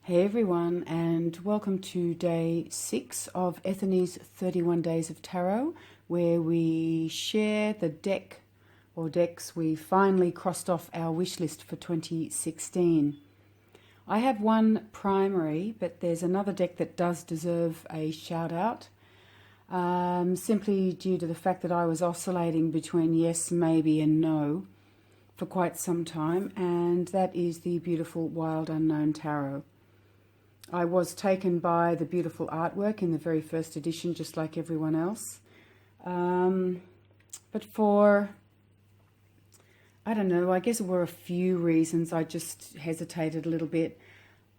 Hey everyone, and welcome to day 6 of Ethony's 31 Days of Tarot, where we share the deck or decks we finally crossed off our wish list for 2016. I have one primary, but there's another deck that does deserve a shout out, simply due to the fact that I was oscillating between yes, maybe, and no for quite some time, and that is the beautiful Wild Unknown Tarot. I was taken by the beautiful artwork in the very first edition, just like everyone else. But for, I don't know, I guess there were a few reasons I just hesitated a little bit.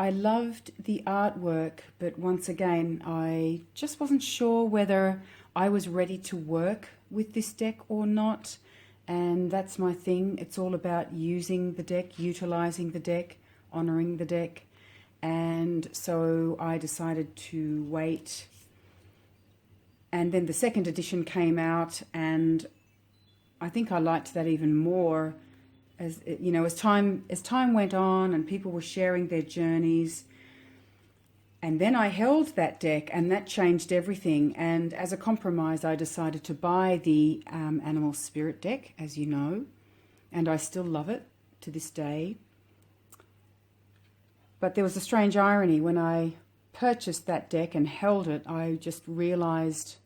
I loved the artwork, but once again, I just wasn't sure whether I was ready to work with this deck or not. And that's my thing. It's all about using the deck, utilizing the deck, honoring the deck. And so I decided to wait, and then the second edition came out, and I think I liked that even more as you know, as time went on and people were sharing their journeys. And then I held that deck, and that changed everything. And as a compromise, I decided to buy the Animal Spirit deck, as you know, and I still love it to this day. But there was a strange irony. When I purchased that deck and held it, I just realized,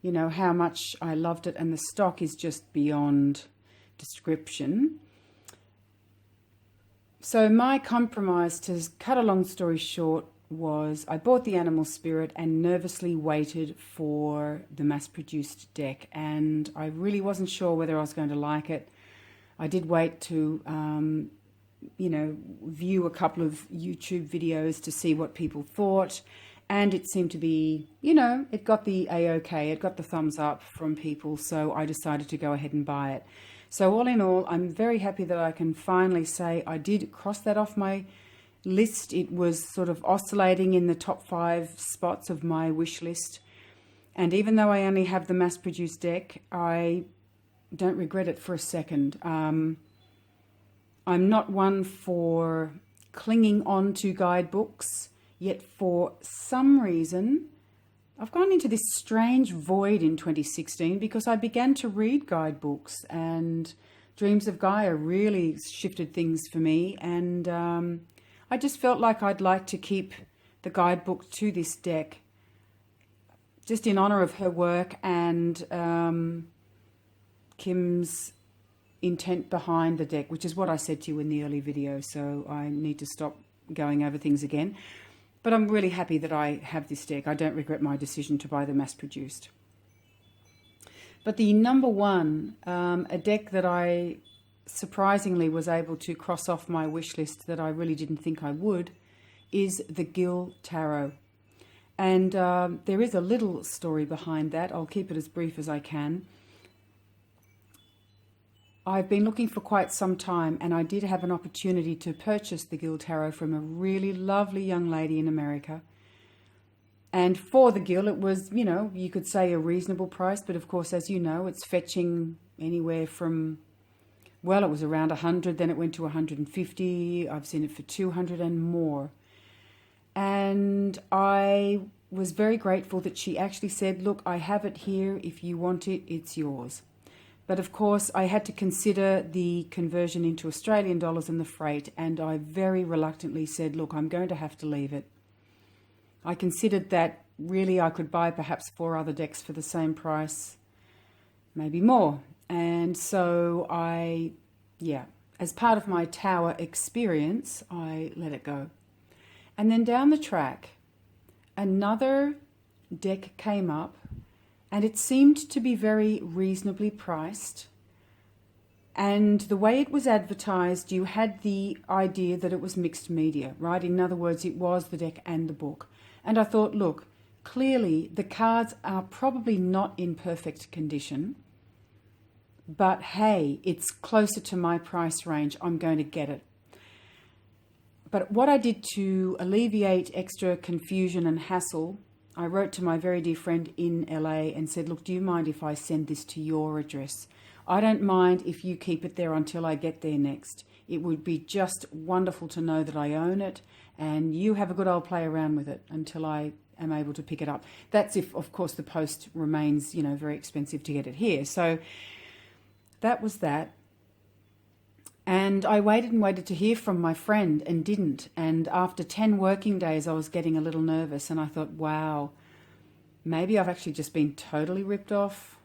you know, how much I loved it, and the stock is just beyond description. So my compromise, to cut a long story short, was I bought the Animal Spirit and nervously waited for the mass-produced deck, and I really wasn't sure whether I was going to like it. I did wait to view a couple of YouTube videos to see what people thought, and it seemed to be, it got the A-OK, it got the thumbs up from people, so I decided to go ahead and buy it. So all in all, I'm very happy that I can finally say I did cross that off my list. It was sort of oscillating in the top 5 spots of my wish list, and even though I only have the mass-produced deck, I don't regret it for a second. I'm not one for clinging on to guidebooks, yet for some reason I've gone into this strange void in 2016 because I began to read guidebooks, and Dreams of Gaia really shifted things for me, and I just felt like I'd like to keep the guidebook to this deck just in honor of her work and Kim's intent behind the deck, which is what I said to you in the early video, so I need to stop going over things again. But I'm really happy that I have this deck. I don't regret my decision to buy the mass-produced. But the number one, a deck that I surprisingly was able to cross off my wish list that I really didn't think I would, is the Gill Tarot. And there is a little story behind that. I'll keep it as brief as I can. I've been looking for quite some time, and I did have an opportunity to purchase the Gill Tarot from a really lovely young lady in America. And for the Gill, it was, you could say a reasonable price, but of course, as you know, it's fetching anywhere from, well, it was around 100, then it went to 150. I've seen it for 200 and more. And I was very grateful that she actually said, look, I have it here. If you want it, it's yours. But of course, I had to consider the conversion into Australian dollars and the freight, and I very reluctantly said, look, I'm going to have to leave it. I considered that really I could buy perhaps 4 other decks for the same price, maybe more. And so as part of my tower experience, I let it go. And then down the track, another deck came up, and it seemed to be very reasonably priced. And the way it was advertised, you had the idea that it was mixed media, right? In other words, it was the deck and the book. And I thought, look, clearly the cards are probably not in perfect condition, but hey, it's closer to my price range. I'm going to get it. But what I did to alleviate extra confusion and hassle, I wrote to my very dear friend in LA and said, look, do you mind if I send this to your address? I don't mind if you keep it there until I get there next. It would be just wonderful to know that I own it and you have a good old play around with it until I am able to pick it up. That's if, of course, the post remains, very expensive to get it here. So that was that. And I waited and waited to hear from my friend and didn't. And after 10 working days, I was getting a little nervous, and I thought, wow, maybe I've actually just been totally ripped off.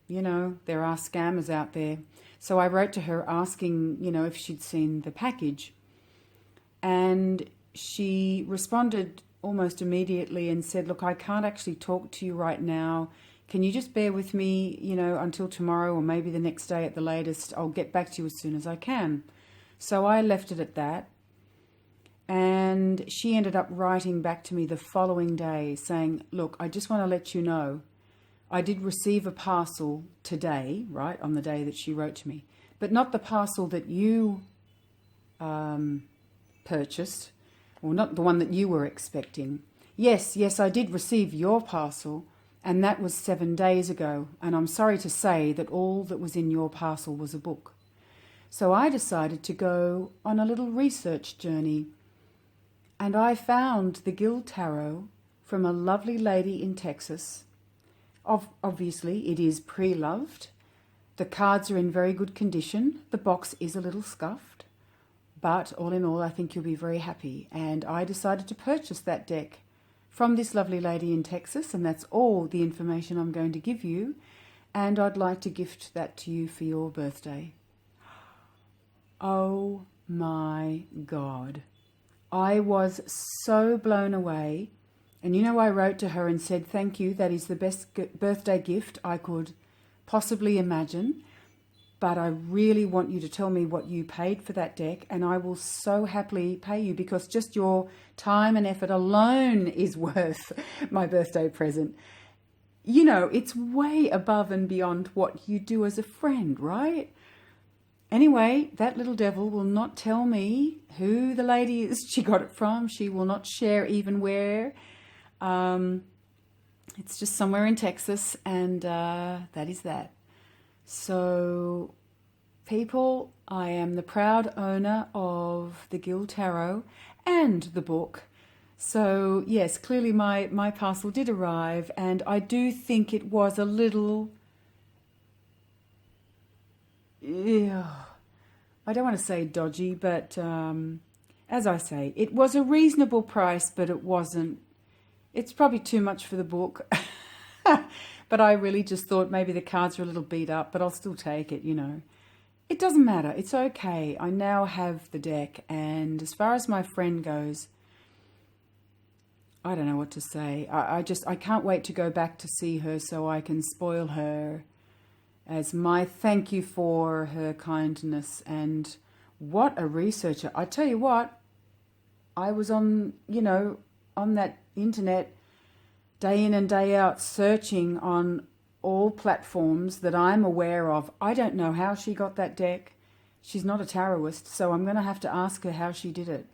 There are scammers out there. So I wrote to her asking, if she'd seen the package. And she responded almost immediately and said, look, I can't actually talk to you right now. Can you just bear with me, until tomorrow or maybe the next day at the latest? I'll get back to you as soon as I can. So I left it at that. And she ended up writing back to me the following day saying, look, I just want to let you know, I did receive a parcel today, right, on the day that she wrote to me, but not the parcel that you purchased, or not the one that you were expecting. Yes, I did receive your parcel, and that was 7 days ago, and I'm sorry to say that all that was in your parcel was a book. So I decided to go on a little research journey, and I found the Guild Tarot from a lovely lady in Texas. Obviously, it is pre-loved. The cards are in very good condition. The box is a little scuffed, but all in all, I think you'll be very happy. And I decided to purchase that deck from this lovely lady in Texas, and that's all the information I'm going to give you. And I'd like to gift that to you for your birthday. Oh my God. I was so blown away. And I wrote to her and said, thank you, that is the best birthday gift I could possibly imagine. But I really want you to tell me what you paid for that deck, and I will so happily pay you, because just your time and effort alone is worth my birthday present. It's way above and beyond what you do as a friend, right? Anyway, that little devil will not tell me who the lady is she got it from. She will not share even where. It's just somewhere in Texas, and that is that. So, people, I am the proud owner of the Guild Tarot and the book. So, yes, clearly my parcel did arrive, and I do think it was a little... I don't want to say dodgy, but as I say, it was a reasonable price, but it wasn't. It's probably too much for the book. But I really just thought maybe the cards are a little beat up, but I'll still take it, It doesn't matter. It's okay. I now have the deck, and as far as my friend goes, I don't know what to say. I can't wait to go back to see her so I can spoil her as my thank you for her kindness. And what a researcher. I tell you what, I was on that internet day in and day out searching on all platforms that I'm aware of. I don't know how she got that deck. She's not a tarotist, so I'm going to have to ask her how she did it.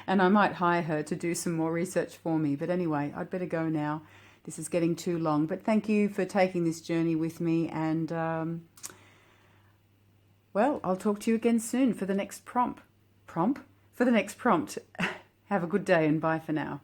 And I might hire her to do some more research for me. But anyway, I'd better go now. This is getting too long. But thank you for taking this journey with me. And, well, I'll talk to you again soon for the next prompt. For the next prompt. Have a good day, and bye for now.